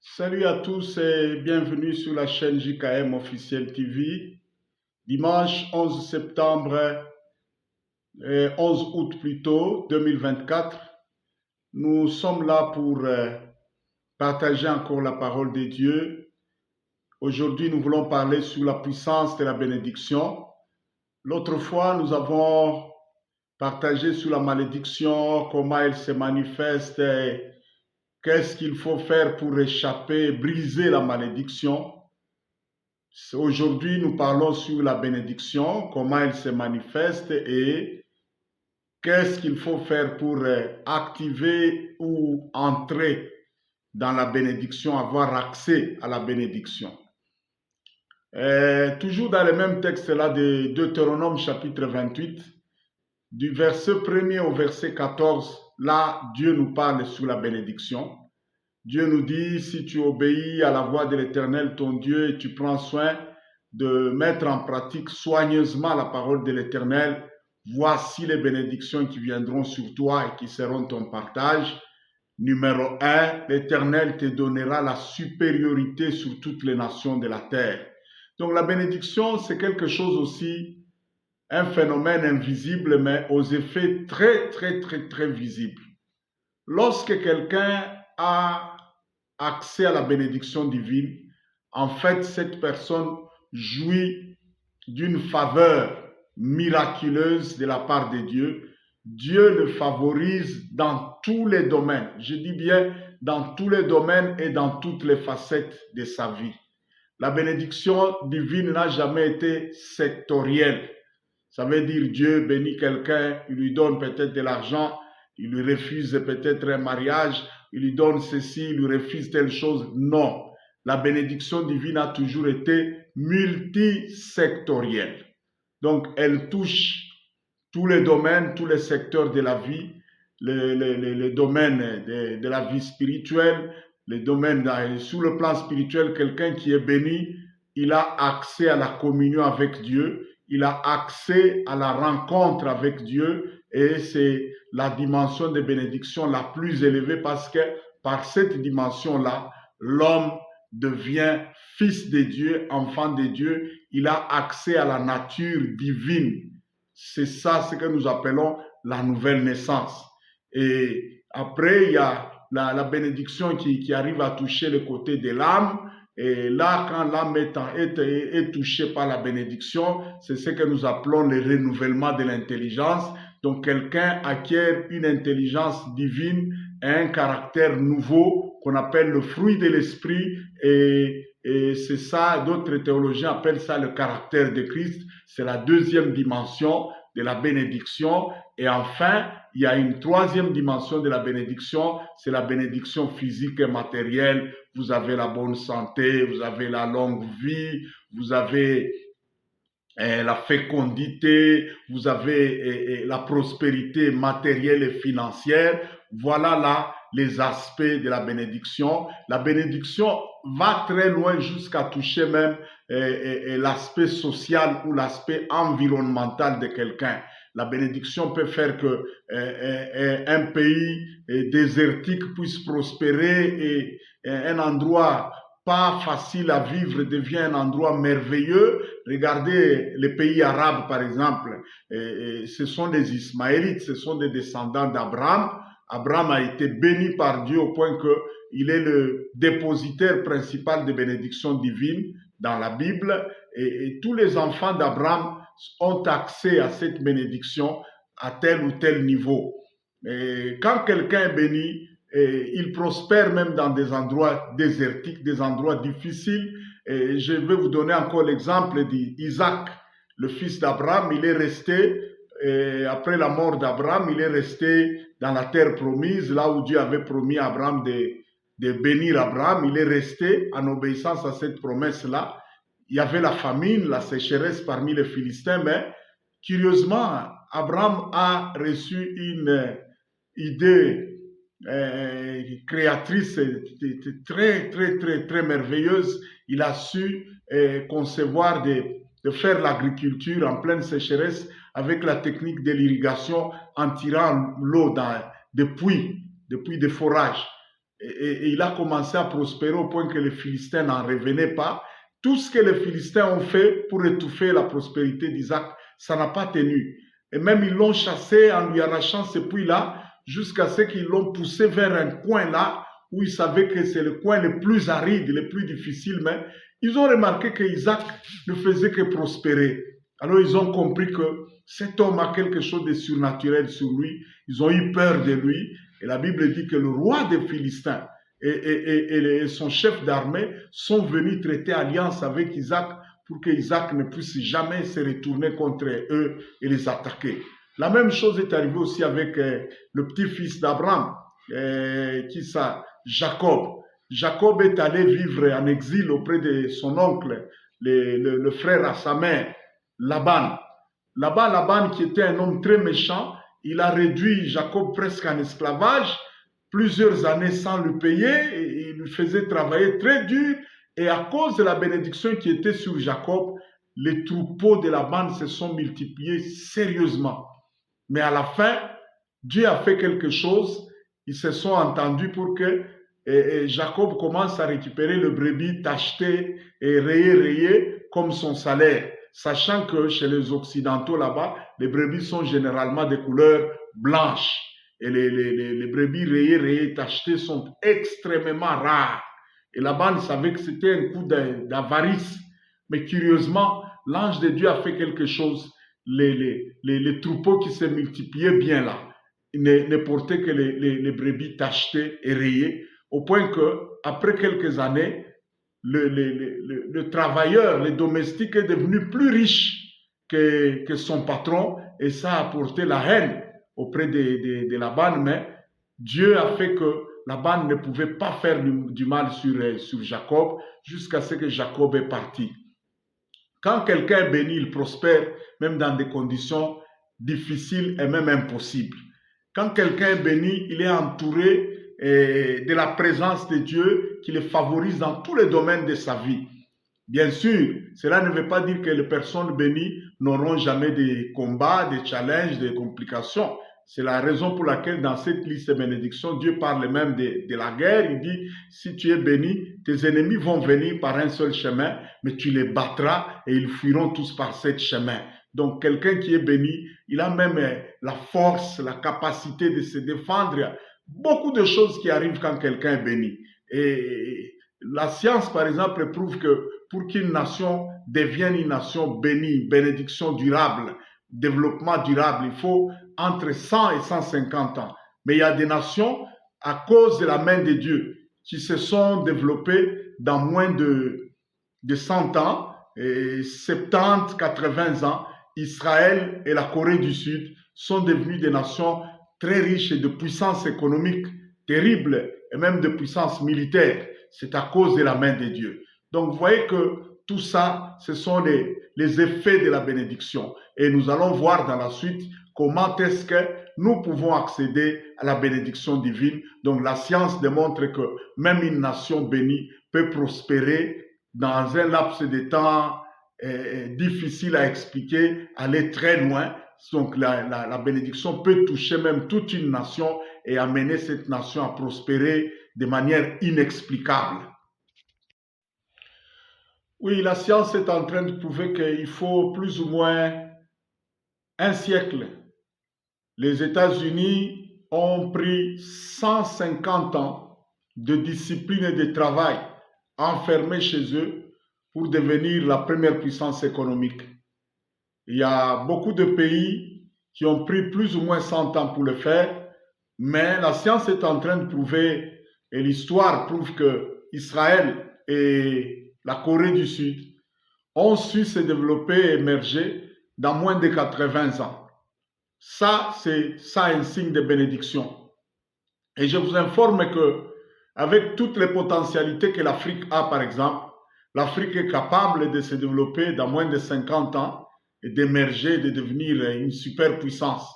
Salut à tous et bienvenue sur la chaîne JKM Officiel TV. Dimanche 11 septembre, 11 août plutôt, 2024, nous sommes là pour partager encore la parole de Dieu. Aujourd'hui, nous voulons parler sur la puissance de la bénédiction. L'autre fois, nous avons partagé sur la malédiction, comment elle se manifeste, qu'est-ce qu'il faut faire pour échapper, briser la malédiction. Aujourd'hui, nous parlons sur la bénédiction, comment elle se manifeste et qu'est-ce qu'il faut faire pour activer ou entrer dans la bénédiction, avoir accès à la bénédiction. Toujours dans le même texte-là de Deutéronome chapitre 28, du verset 1er au verset 14, là, Dieu nous parle sur la bénédiction. Dieu nous dit, si tu obéis à la voix de l'Éternel, ton Dieu, et tu prends soin de mettre en pratique soigneusement la parole de l'Éternel, voici les bénédictions qui viendront sur toi et qui seront ton partage. Numéro 1, l'Éternel te donnera la supériorité sur toutes les nations de la terre. Donc la bénédiction, c'est quelque chose aussi, un phénomène invisible, mais aux effets très visibles. Lorsque quelqu'un a accès à la bénédiction divine, en fait, cette personne jouit d'une faveur miraculeuse de la part de Dieu. Dieu le favorise dans tous les domaines. Je dis bien dans tous les domaines et dans toutes les facettes de sa vie. La bénédiction divine n'a jamais été sectorielle. Ça veut dire Dieu bénit quelqu'un, il lui donne peut-être de l'argent, il lui refuse peut-être un mariage, il lui donne ceci, il lui refuse telle chose. Non, la bénédiction divine a toujours été multisectorielle. Donc, elle touche tous les domaines, tous les secteurs de la vie, les domaines de la vie spirituelle, les domaines sur le plan spirituel. Quelqu'un qui est béni, il a accès à la communion avec Dieu, il a accès à la rencontre avec Dieu, et c'est la dimension de bénédiction la plus élevée parce que par cette dimension-là, l'homme devient fils de Dieu, enfant de Dieu, il a accès à la nature divine. C'est ça ce que nous appelons la nouvelle naissance. Et après, il y a la bénédiction qui arrive à toucher le côté de l'âme. Et là, quand l'âme est touchée par la bénédiction, c'est ce que nous appelons le renouvellement de l'intelligence. Donc, quelqu'un acquiert une intelligence divine et un caractère nouveau qu'on appelle le fruit de l'esprit. Et c'est ça, d'autres théologiens appellent ça le caractère de Christ. C'est la deuxième dimension de la bénédiction. Et enfin, il y a une troisième dimension de la bénédiction, c'est la bénédiction physique et matérielle. Vous avez la bonne santé, vous avez la longue vie, vous avez la fécondité, vous avez la prospérité matérielle et financière. Voilà là les aspects de la bénédiction. La bénédiction va très loin jusqu'à toucher même l'aspect social ou l'aspect environnemental de quelqu'un. La bénédiction peut faire que un pays désertique puisse prospérer et un endroit pas facile à vivre devient un endroit merveilleux. Regardez les pays arabes, par exemple. Ce sont des Ismaélites, ce sont des descendants d'Abraham. Abraham a été béni par Dieu au point qu'il est le dépositaire principal des bénédictions divines dans la Bible. Et tous les enfants d'Abraham ont accès à cette bénédiction à tel ou tel niveau. Et quand quelqu'un est béni, et il prospère même dans des endroits désertiques, des endroits difficiles. Et je vais vous donner encore l'exemple d'Isaac, le fils d'Abraham. Il est resté, après la mort d'Abraham, il est resté dans la terre promise, là où Dieu avait promis à Abraham de bénir Abraham. Il est resté en obéissance à cette promesse-là. Il y avait la famine, la sécheresse parmi les Philistins, mais curieusement, Abraham a reçu une idée créatrice très merveilleuse. Il a su concevoir de faire l'agriculture en pleine sécheresse avec la technique de l'irrigation en tirant l'eau depuis des forages. et il a commencé à prospérer au point que les Philistins n'en revenaient pas. Tout ce que les Philistins ont fait pour étouffer la prospérité d'Isaac, ça n'a pas tenu. Et même ils l'ont chassé en lui arrachant ce puits-là, jusqu'à ce qu'ils l'ont poussé vers un coin là, où ils savaient que c'est le coin le plus aride, le plus difficile, mais ils ont remarqué qu'Isaac ne faisait que prospérer. Alors ils ont compris que cet homme a quelque chose de surnaturel sur lui. Ils ont eu peur de lui. Et la Bible dit que le roi des Philistins et son chef d'armée sont venus traiter alliance avec Isaac pour que Isaac ne puisse jamais se retourner contre eux et les attaquer. La même chose est arrivée aussi avec le petit-fils d'Abraham, qui ça, Jacob. Jacob est allé vivre en exil auprès de son oncle, le frère à sa mère, Laban. Laban, qui était un homme très méchant, il a réduit Jacob presque en esclavage, plusieurs années sans lui payer, et il lui faisait travailler très dur, et à cause de la bénédiction qui était sur Jacob, les troupeaux de Laban se sont multipliés sérieusement. Mais à la fin, Dieu a fait quelque chose, ils se sont entendus pour que Jacob commence à récupérer le brebis tacheté et rayé comme son salaire, sachant que chez les Occidentaux là-bas, les brebis sont généralement de couleur blanche et les brebis rayées, tachetées sont extrêmement rares. Et Laban savait que c'était un coup d'avarice, mais curieusement, l'ange de Dieu a fait quelque chose. Les troupeaux qui se multipliaient bien là ne portaient que les brebis tachetées et rayées, au point que après quelques années, le travailleur, le domestique est devenu plus riche que son patron, et ça a apporté la haine auprès de Laban, mais Dieu a fait que Laban ne pouvait pas faire du mal sur Jacob jusqu'à ce que Jacob est parti. Quand quelqu'un est béni, il prospère même dans des conditions difficiles et même impossibles. Quand quelqu'un est béni, il est entouré de la présence de Dieu qui le favorise dans tous les domaines de sa vie. Bien sûr, cela ne veut pas dire que les personnes bénies n'auront jamais des combats, des challenges, des complications. C'est la raison pour laquelle dans cette liste de bénédictions, Dieu parle même de la guerre. Il dit, si tu es béni, tes ennemis vont venir par un seul chemin, mais tu les battras et ils fuiront tous par ce chemin. Donc quelqu'un qui est béni, il a même la force, la capacité de se défendre. Beaucoup de choses qui arrivent quand quelqu'un est béni. Et la science, par exemple, prouve que pour qu'une nation devienne une nation bénie, bénédiction durable, développement durable, il faut entre 100 et 150 ans. Mais il y a des nations, à cause de la main de Dieu, qui se sont développées dans moins de 100 ans, et 70, 80 ans. Israël et la Corée du Sud sont devenues des nations très riches et de puissance économique terrible, et même de puissance militaire. C'est à cause de la main de Dieu. Donc, vous voyez que tout ça, ce sont les effets de la bénédiction. Et nous allons voir dans la suite comment est-ce que nous pouvons accéder à la bénédiction divine. Donc, la science démontre que même une nation bénie peut prospérer dans un laps de temps difficile à expliquer, aller très loin. Donc, la bénédiction peut toucher même toute une nation et amener cette nation à prospérer de manière inexplicable. Oui, la science est en train de prouver qu'il faut plus ou moins un siècle. Les États-Unis ont pris 150 ans de discipline et de travail enfermés chez eux pour devenir la première puissance économique. Il y a beaucoup de pays qui ont pris plus ou moins 100 ans pour le faire, mais la science est en train de prouver, et l'histoire prouve que Israël et la Corée du Sud ont su se développer et émerger dans moins de 80 ans. Ça, c'est un signe de bénédiction. Et je vous informe que, avec toutes les potentialités que l'Afrique a, par exemple, l'Afrique est capable de se développer dans moins de 50 ans et d'émerger, de devenir une superpuissance.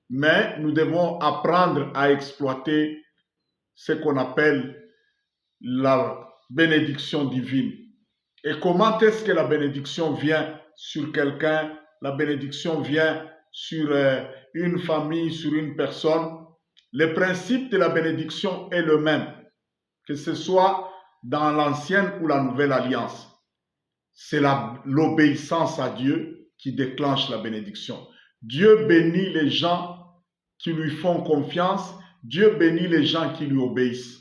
Mais nous devons apprendre à exploiter ce qu'on appelle la bénédiction divine. Et comment est-ce que la bénédiction vient sur quelqu'un? La bénédiction vient sur une famille, sur une personne. Le principe de la bénédiction est le même. que ce soit dans l'ancienne ou la nouvelle alliance. C'est l'obéissance à Dieu qui déclenche la bénédiction. Dieu bénit les gens qui lui font confiance. Dieu bénit les gens qui lui obéissent.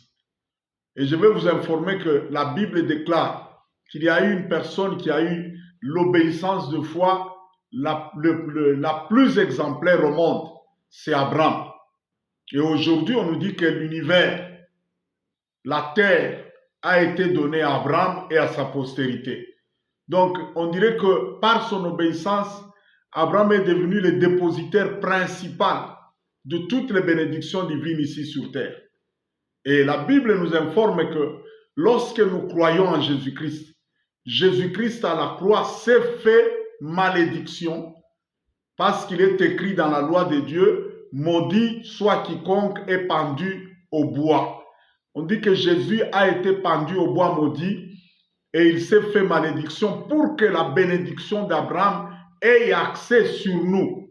Et je vais vous informer que la Bible déclare qu'il y a eu une personne qui a eu l'obéissance de foi la plus exemplaire au monde. C'est Abraham. Et aujourd'hui, on nous dit que l'univers, la terre, a été donnée à Abraham et à sa postérité. Donc, on dirait que par son obéissance, Abraham est devenu le dépositaire principal de toutes les bénédictions divines ici sur terre. Et la Bible nous informe que lorsque nous croyons en Jésus-Christ, Jésus-Christ à la croix s'est fait malédiction parce qu'il est écrit dans la loi de Dieu, maudit soit quiconque est pendu au bois. On dit que Jésus a été pendu au bois maudit et il s'est fait malédiction pour que la bénédiction d'Abraham ait accès sur nous.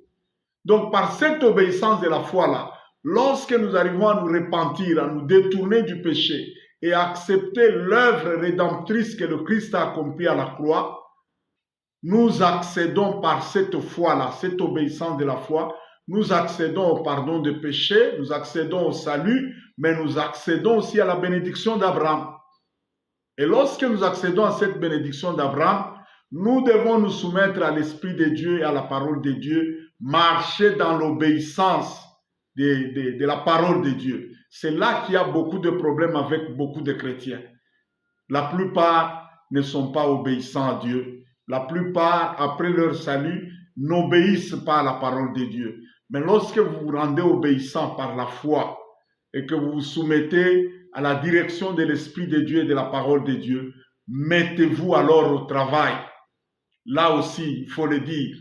Donc par cette obéissance de la foi-là, lorsque nous arrivons à nous repentir, à nous détourner du péché et à accepter l'œuvre rédemptrice que le Christ a accomplie à la croix, nous accédons par cette foi-là, cette obéissance de la foi, nous accédons au pardon des péchés, nous accédons au salut, mais nous accédons aussi à la bénédiction d'Abraham. Et lorsque nous accédons à cette bénédiction d'Abraham, nous devons nous soumettre à l'Esprit de Dieu et à la parole de Dieu, marcher dans l'obéissance de la parole de Dieu. C'est là qu'il y a beaucoup de problèmes avec beaucoup de chrétiens. La plupart ne sont pas obéissants à Dieu. La plupart, après leur salut, n'obéissent pas à la parole de Dieu. Mais lorsque vous vous rendez obéissant par la foi et que vous vous soumettez à la direction de l'Esprit de Dieu et de la parole de Dieu, mettez-vous alors au travail. Là aussi, il faut le dire,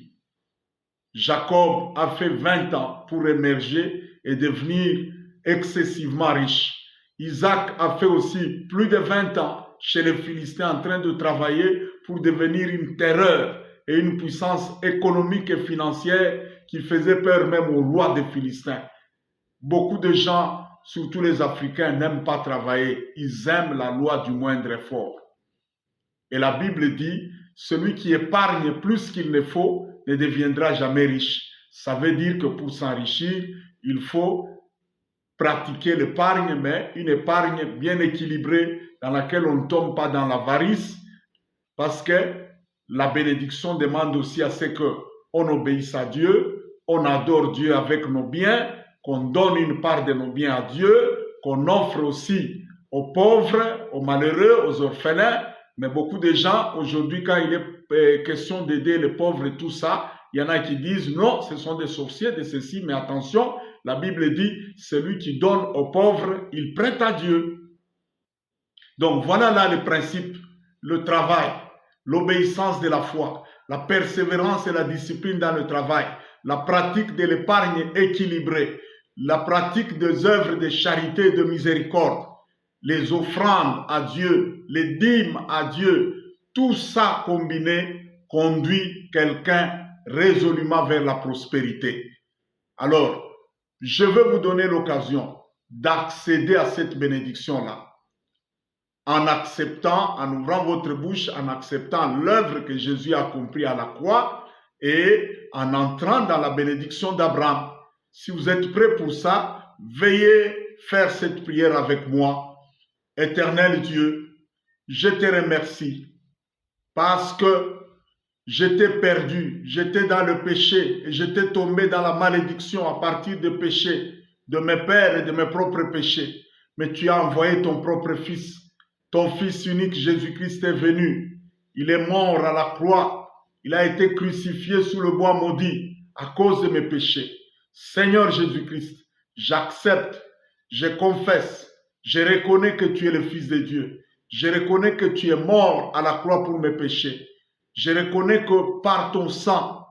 Jacob a fait 20 ans pour émerger et devenir excessivement riche. Isaac a fait aussi plus de 20 ans chez les Philistins en train de travailler pour devenir une terreur et une puissance économique et financière qui faisait peur même au roi des Philistins. Beaucoup de gens, surtout les Africains, n'aiment pas travailler. Ils aiment la loi du moindre effort. Et la Bible dit, celui qui épargne plus qu'il ne faut ne deviendra jamais riche. Ça veut dire que pour s'enrichir, il faut pratiquer l'épargne, mais une épargne bien équilibrée dans laquelle on ne tombe pas dans l'avarice, parce que la bénédiction demande aussi à ce qu'on obéisse à Dieu, on adore Dieu avec nos biens, qu'on donne une part de nos biens à Dieu, qu'on offre aussi aux pauvres, aux malheureux, aux orphelins. Mais beaucoup de gens, aujourd'hui, quand il est question d'aider les pauvres et tout ça, il y en a qui disent non, ce sont des sorciers, de ceci, mais attention, la Bible dit, celui qui donne aux pauvres, il prête à Dieu. Donc voilà là le principe, le travail, l'obéissance de la foi, la persévérance et la discipline dans le travail, la pratique de l'épargne équilibrée, la pratique des œuvres de charité et de miséricorde, les offrandes à Dieu, les dîmes à Dieu, tout ça combiné conduit quelqu'un résolument vers la prospérité. Alors, je veux vous donner l'occasion d'accéder à cette bénédiction-là en acceptant, en ouvrant votre bouche, en acceptant l'œuvre que Jésus a accomplie à la croix et en entrant dans la bénédiction d'Abraham. Si vous êtes prêts pour ça, veuillez faire cette prière avec moi. Éternel Dieu, je te remercie parce que j'étais perdu, j'étais dans le péché et j'étais tombé dans la malédiction à partir des péchés de mes pères et de mes propres péchés. Mais tu as envoyé ton propre Fils, ton Fils unique Jésus-Christ est venu. Il est mort à la croix, il a été crucifié sous le bois maudit à cause de mes péchés. Seigneur Jésus-Christ, j'accepte, je confesse, je reconnais que tu es le Fils de Dieu. Je reconnais que tu es mort à la croix pour mes péchés. Je reconnais que par ton sang,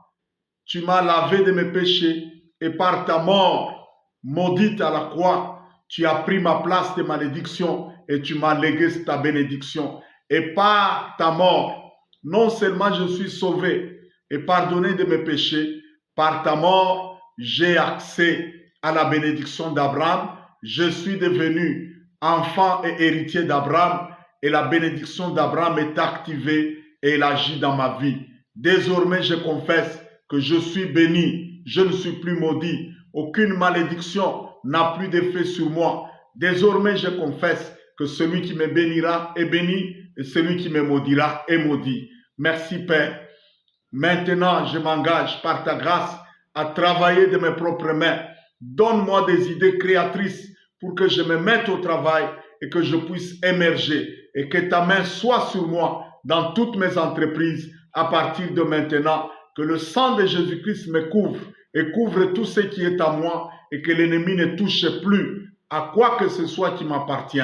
tu m'as lavé de mes péchés et par ta mort, maudite à la croix, tu as pris ma place de malédiction et tu m'as légué ta bénédiction. Et par ta mort, non seulement je suis sauvé et pardonné de mes péchés, par ta mort, j'ai accès à la bénédiction d'Abraham. Je suis devenu enfant et héritier d'Abraham, et la bénédiction d'Abraham est activée et elle agit dans ma vie. Désormais, je confesse que je suis béni, je ne suis plus maudit. Aucune malédiction n'a plus d'effet sur moi. Désormais, je confesse que celui qui me bénira est béni et celui qui me maudira est maudit. Merci Père. Maintenant, je m'engage par ta grâce à travailler de mes propres mains. Donne-moi des idées créatrices pour que je me mette au travail et que je puisse émerger et que ta main soit sur moi dans toutes mes entreprises à partir de maintenant. Que le sang de Jésus-Christ me couvre et couvre tout ce qui est à moi et que l'ennemi ne touche plus à quoi que ce soit qui m'appartient.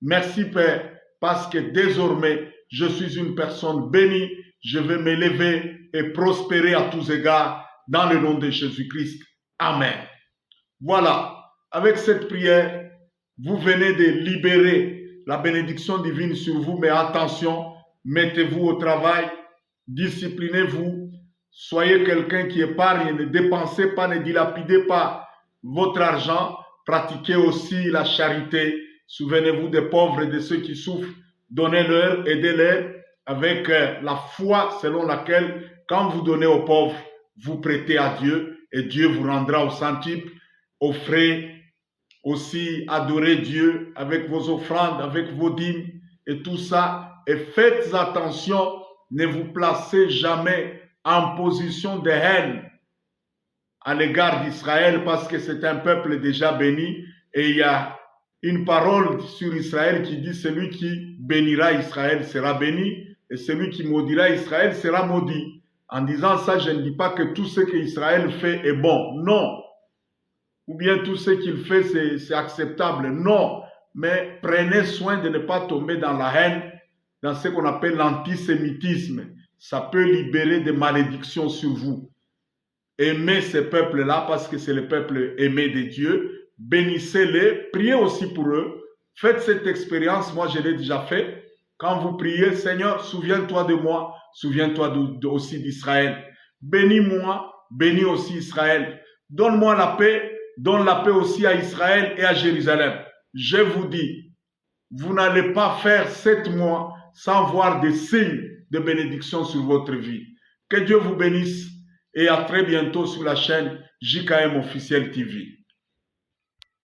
Merci Père, parce que désormais, je suis une personne bénie. Je vais m'élever et prospérer à tous égards dans le nom de Jésus-Christ. Amen. Voilà, avec cette prière, vous venez de libérer la bénédiction divine sur vous, mais attention, mettez-vous au travail, disciplinez-vous, soyez quelqu'un qui épargne, ne dépensez pas, ne dilapidez pas votre argent, pratiquez aussi la charité, souvenez-vous des pauvres et de ceux qui souffrent, donnez-leur, aidez-les avec la foi selon laquelle, quand vous donnez aux pauvres, vous prêtez à Dieu et Dieu vous rendra au centuple. Offrez aussi, adorez Dieu avec vos offrandes, avec vos dîmes et tout ça. Et faites attention, ne vous placez jamais en position de haine à l'égard d'Israël parce que c'est un peuple déjà béni et il y a une parole sur Israël qui dit celui qui bénira Israël sera béni et celui qui maudira Israël sera maudit. En disant ça, je ne dis pas que tout ce qu'Israël fait est bon. Non. Ou bien tout ce qu'il fait, c'est acceptable. Non. Mais prenez soin de ne pas tomber dans la haine, dans ce qu'on appelle l'antisémitisme. Ça peut libérer des malédictions sur vous. Aimez ces peuples-là parce que c'est le peuple aimé de Dieu. Bénissez-les, priez aussi pour eux. Faites cette expérience, moi je l'ai déjà fait. Quand vous priez, Seigneur, souviens-toi de moi, souviens-toi aussi d'Israël. Bénis-moi, bénis aussi Israël. Donne-moi la paix, donne la paix aussi à Israël et à Jérusalem. Je vous dis, vous n'allez pas faire 7 mois sans voir des signes de bénédiction sur votre vie. Que Dieu vous bénisse et à très bientôt sur la chaîne JKM Officiel TV.